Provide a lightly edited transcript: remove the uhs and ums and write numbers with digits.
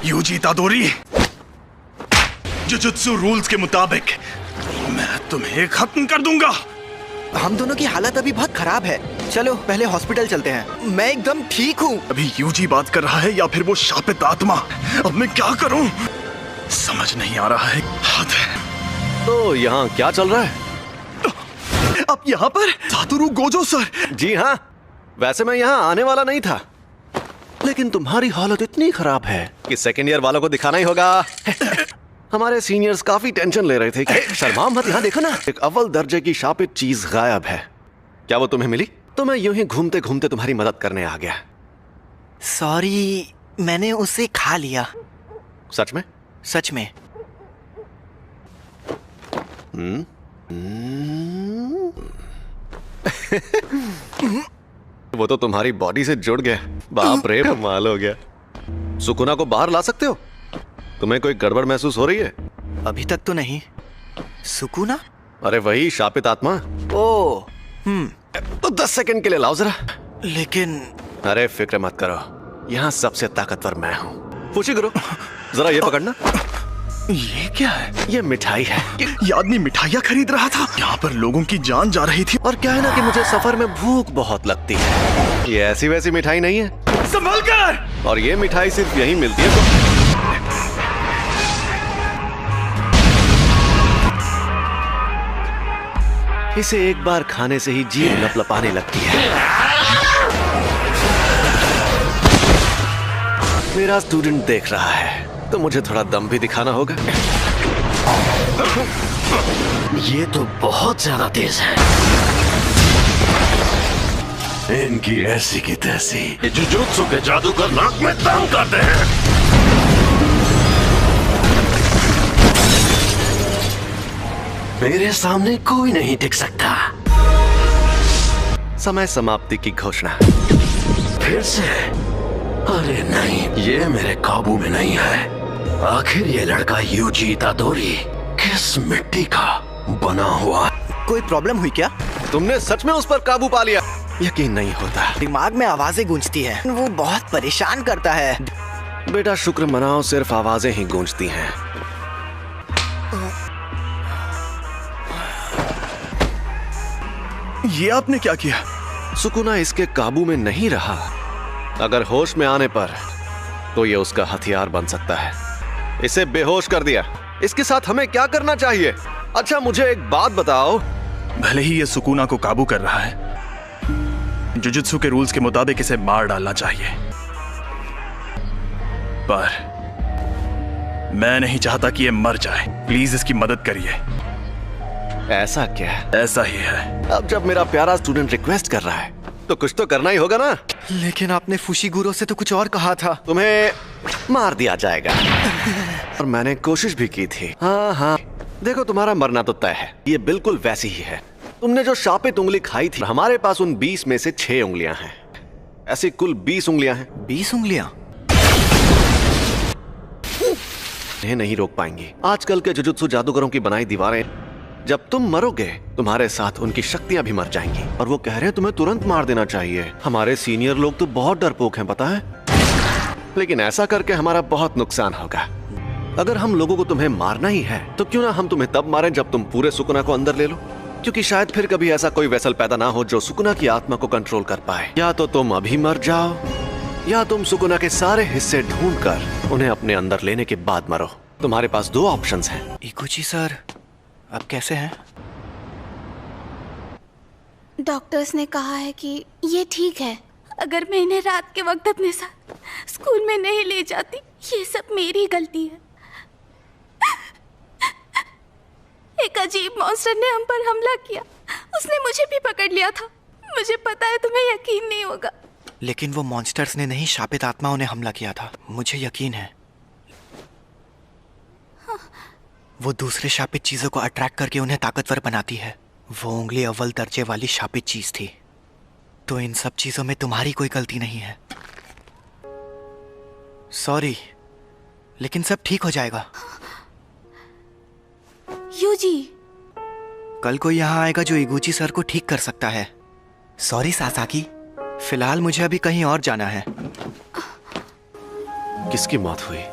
UG इतादोरी, jujutsu rules के मुताबिक मैं तुम्हें खत्म कर दूंगा। हम दोनों की हालत अभी बहुत खराब है। चलो पहले हॉस्पिटल चलते हैं। मैं एकदम ठीक हूँ। अभी यूजी बात कर रहा है या फिर वो शापित आत्मा? अब मैं क्या करूं? समझ नहीं आ रहा है। हद है। तो यहाँ क्या चल रहा है? अब यहाँ पर सातोरु गोजो सर। जी हाँ, वैसे मैं यहाँ आने वाला नहीं था, लेकिन तुम्हारी हालत इतनी खराब है कि सेकेंड ईयर वालों को दिखाना ही होगा। हमारे सीनियर्स काफी टेंशन ले रहे थे कि शर्मा मत, यहाँ देखो ना, एक अव्वल दर्जे की शापित चीज गायब है। क्या वो तुम्हें मिली? तो मैं यूं ही घूमते घूमते तुम्हारी मदद करने आ गया। सॉरी, मैंने उसे खा लिया। सच में? सच में। वो तो तुम्हारी बॉडी से जुड़ गया। बाप रे, कमाल हो गया। सुकुना को बाहर ला सकते हो? तुम्हें कोई गड़बड़ महसूस हो रही है? अभी तक तो नहीं। सुकुना? अरे वही शापित आत्मा। ओ, तो 10 सेकंड के लिए लाओ जरा। लेकिन अरे फिक्र मत करो, यहाँ सबसे ताकतवर मैं हूँ। खुशी करो, जरा ये पकड़ना। ये क्या है? ये मिठाई है। ये आदमी मिठाइयाँ खरीद रहा था। यहाँ पर लोगों की जान जा रही थी। और क्या है ना कि मुझे सफर में भूख बहुत लगती है। ये ऐसी वैसी मिठाई नहीं है। संभल कर! और ये मिठाई सिर्फ यहीं मिलती है। तो इसे एक बार खाने से ही जीभ लपलपाने लगती है। मेरा स्टूडेंट देख रहा है, तो मुझे थोड़ा दम भी दिखाना होगा। ये तो बहुत ज्यादा तेज है। इनकी ऐसी की तैसी। ये जुजुत्सु के जादूगर नाक में दम करते हैं। मेरे सामने कोई नहीं टिक सकता। समय समाप्ति की घोषणा। फिर से? अरे नहीं, ये मेरे काबू में नहीं है। आखिर ये लड़का यूजी इतादोरी किस मिट्टी का बना हुआ? कोई प्रॉब्लम हुई क्या? तुमने सच में उस पर काबू पा लिया? यकीन नहीं होता। दिमाग में आवाजें गूंजती है। वो बहुत परेशान करता है। बेटा शुक्र मनाओ, सिर्फ आवाजें ही गूंजती हैं। ये आपने क्या किया? सुकुना इसके काबू में नहीं रहा। अगर होश में आने पर तो ये उसका हथियार बन सकता है। इसे बेहोश कर दिया। इसके साथ हमें क्या करना चाहिए? अच्छा मुझे एक बात बताओ। भले ही ये सुकुना को काबू कर रहा है, जुजुत्सु के रूल्स के मुताबिक इसे मार डालना चाहिए। पर मैं नहीं चाहता कि ये मर जाए। प्लीज इसकी मदद करिए। ऐसा क्या? ऐसा ही है। अब जब मेरा प्यारा स्टूडेंट रिक्वेस्ट कर रहा है तो कुछ तो करना ही होगा ना। लेकिन आपने फुशिगुरो से तो कुछ और कहा था। तुम्हें मार दिया जाएगा। और मैंने कोशिश भी की थी। हाँ, देखो तुम्हारा मरना तो तय है। ये बिल्कुल वैसी ही है। तुमने जो शापित उंगली खाई थी, हमारे पास उन 20 में से 6 उंगलियां हैं। ऐसी कुल 20 उंगलियां हैं। 20 उंगलियां? इन्हें नहीं रोक पाएंगी। आजकल के जुजुत्सु जादूगरों की बनाई दीवारें, जब तुम मरोगे तुम्हारे साथ उनकी शक्तियां भी मर जाएंगी। और वो कह रहे हैं तुम्हें तुरंत मार देना चाहिए। हमारे सीनियर लोग तो बहुत डरपोक हैं, पता है। लेकिन ऐसा करके हमारा बहुत नुकसान होगा। अगर हम लोगों को तुम्हें मारना ही है तो क्यों ना हम तुम्हें तब मारें जब तुम पूरे सुकुना को अंदर ले लो। क्योंकि शायद फिर कभी ऐसा कोई वेसल पैदा ना हो जो सुकुना की आत्मा को कंट्रोल कर पाए। या तो तुम अभी मर जाओ, या तुम सुकुना के सारे हिस्से ढूंढकर उन्हें अपने अंदर लेने के बाद मरो। तुम्हारे पास 2 ऑप्शंस हैं। इकुची सर, अब कैसे हैं? डॉक्टर्स ने कहा है कि ये ठीक है। अगर मैं इन्हें रात के वक्त अपने साथ स्कूल में नहीं ले जाती, ये सब मेरी गलती है। एक अजीब मॉन्स्टर ने हम पर हमला किया। उसने मुझे भी पकड़ लिया था। मुझे पता है तुम्हें यकीन नहीं होगा, लेकिन वो मॉन्स्टर्स ने नहीं, शापित आत्माओं ने हमला किया था। मुझे यकीन है। वो दूसरे शापित चीजों को अट्रैक्ट करके उन्हें ताकतवर बनाती है। वो उंगली अव्वल दर्जे वाली शापित चीज थी। तो इन सब चीजों में तुम्हारी कोई गलती नहीं है। सॉरी, लेकिन सब ठीक हो जाएगा। यूजी, कल कोई यहाँ आएगा जो इगुची सर को ठीक कर सकता है। सॉरी सासाकी, फिलहाल मुझे अभी कहीं और जाना है। किसकी मौत हुई?